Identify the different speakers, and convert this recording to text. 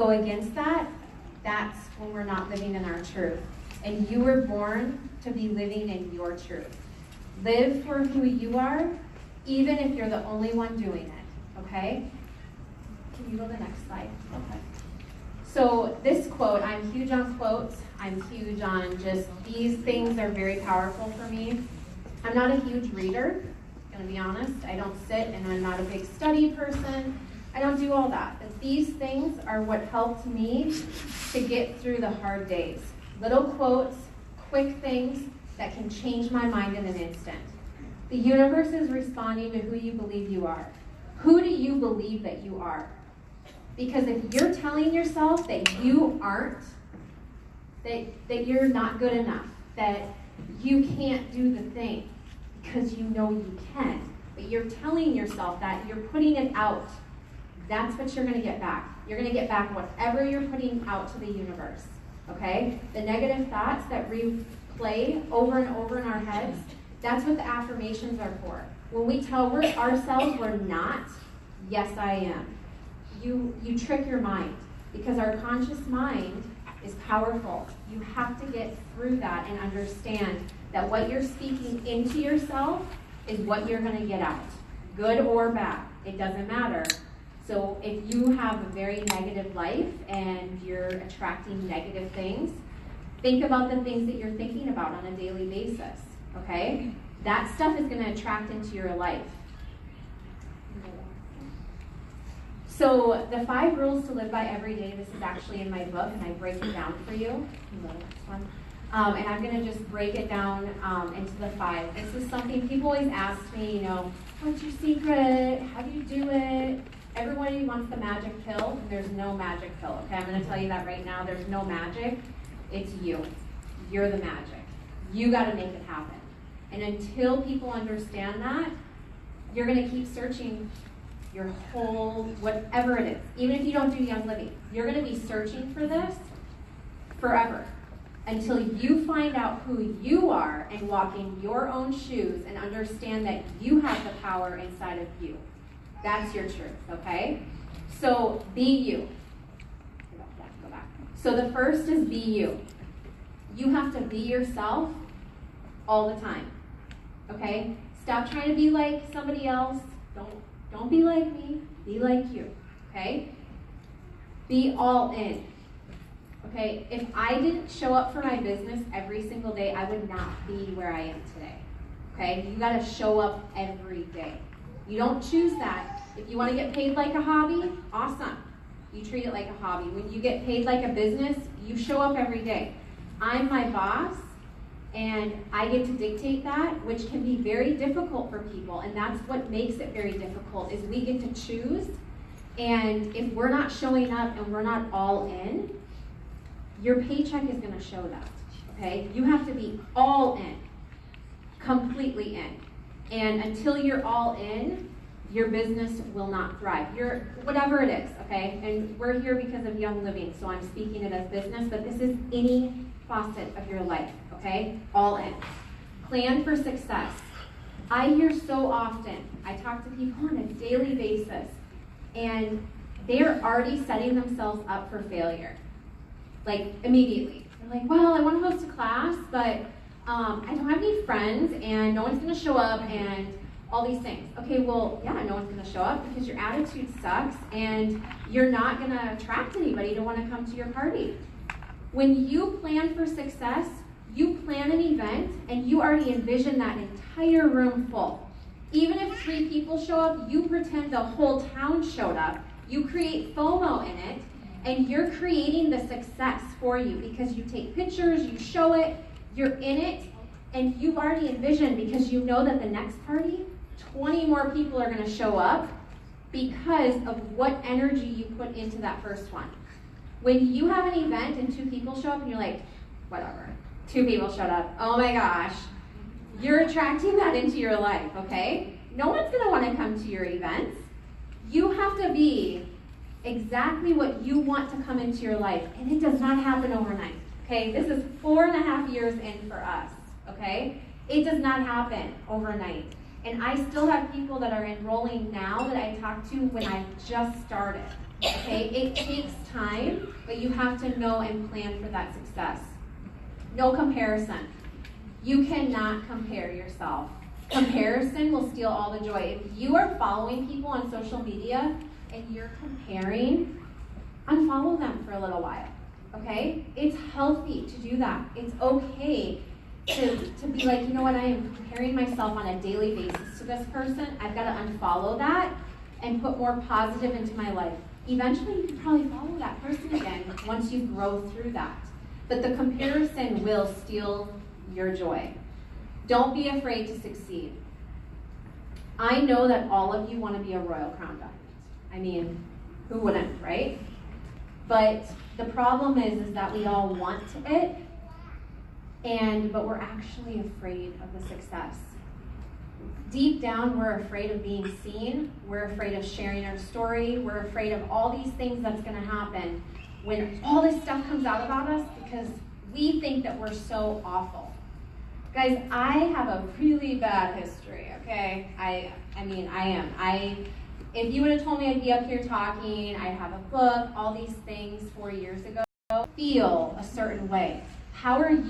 Speaker 1: go against that, that's when we're not living in our truth. And you were born to be living in your truth. Live for who you are, even if you're the only one doing it, okay? Can you go to the next slide? Okay. So this quote, I'm huge on quotes. I'm huge on just these things are very powerful for me. I'm not a huge reader, I'm gonna be honest. I don't sit and I'm not a big study person. I don't do all that. But these things are what helped me to get through the hard days. Little quotes, quick things that can change my mind in an instant. The universe is responding to who you believe you are. Who do you believe that you are? Because if you're telling yourself that you aren't, that you're not good enough, that you can't do the thing because you know you can, but you're telling yourself that, you're putting it out, that's what you're going to get back. You're going to get back whatever you're putting out to the universe, okay? The negative thoughts that replay over and over in our heads, that's what the affirmations are for. When we tell ourselves we're not, yes, I am. You trick your mind because our conscious mind is powerful. You have to get through that and understand that what you're speaking into yourself is what you're going to get out, good or bad. It doesn't matter. So if you have a very negative life and you're attracting negative things, think about the things that you're thinking about on a daily basis, okay? That stuff is going to attract into your life. So the 5 rules to live by every day, this is actually in my book, and I break it down for you. And I'm going to just break it down into the 5. This is something people always ask me, you know, what's your secret? How do you do it? Everybody wants the magic pill, and there's no magic pill, okay? I'm going to tell you that right now. There's no magic. It's you. You're the magic. You got to make it happen. And until people understand that, you're going to keep searching your whole, whatever it is. Even if you don't do Young Living, you're going to be searching for this forever until you find out who you are and walk in your own shoes and understand that you have the power inside of you. That's your truth, okay? So be you. Go back. So the first is be you. You have to be yourself all the time, okay? Stop trying to be like somebody else. Don't be like me, be like you, okay? Be all in, okay? If I didn't show up for my business every single day, I would not be where I am today, okay? You gotta show up every day. You don't choose that. If you wanna get paid like a hobby, awesome. You treat it like a hobby. When you get paid like a business, you show up every day. I'm my boss, and I get to dictate that, which can be very difficult for people, and that's what makes it very difficult, is we get to choose, and if we're not showing up and we're not all in, your paycheck is going to show that, okay? You have to be all in, completely in, and until you're all in, your business will not thrive. Whatever it is, okay? And we're here because of Young Living, so I'm speaking it as business, but this is any facet of your life. Okay, all in. Plan for success. I hear so often, I talk to people on a daily basis, and they're already setting themselves up for failure, like immediately. They're like, well, I want to host a class, but I don't have any friends, and no one's going to show up, and all these things. Okay, well, yeah, no one's going to show up because your attitude sucks, and you're not going to attract anybody to want to come to your party. When you plan for success, you plan an event and you already envision that entire room full. Even if 3 people show up, you pretend the whole town showed up. You create FOMO in it, and you're creating the success for you because you take pictures, you show it, you're in it, and you've already envisioned because you know that the next party, 20 more people are going to show up because of what energy you put into that first one. When you have an event and 2 people show up and you're like, whatever. 2 people showed up. Oh my gosh. You're attracting that into your life, okay? No one's going to want to come to your events. You have to be exactly what you want to come into your life, and it does not happen overnight, okay? This is 4.5 years in for us, okay? It does not happen overnight. And I still have people that are enrolling now that I talked to when I just started. Okay, it takes time, but you have to know and plan for that success. No comparison. You cannot compare yourself. Comparison will steal all the joy. If you are following people on social media and you're comparing, unfollow them for a little while. Okay? It's healthy to do that. It's okay to be like, you know what, I am comparing myself on a daily basis to this person. I've got to unfollow that and put more positive into my life. Eventually, you can probably follow that person again once you grow through that. But the comparison will steal your joy. Don't be afraid to succeed. I know that all of you want to be a Royal Crown Diamond. I mean, who wouldn't, right? But the problem is that we all want it, but we're actually afraid of the success. Deep down, we're afraid of being seen. We're afraid of sharing our story. We're afraid of all these things that's going to happen when all this stuff comes out about us because we think that we're so awful. Guys, I have a really bad history, okay? I mean, I am. If you would have told me I'd be up here talking, I'd have a book, all these things 4 years ago, feel a certain way. How are you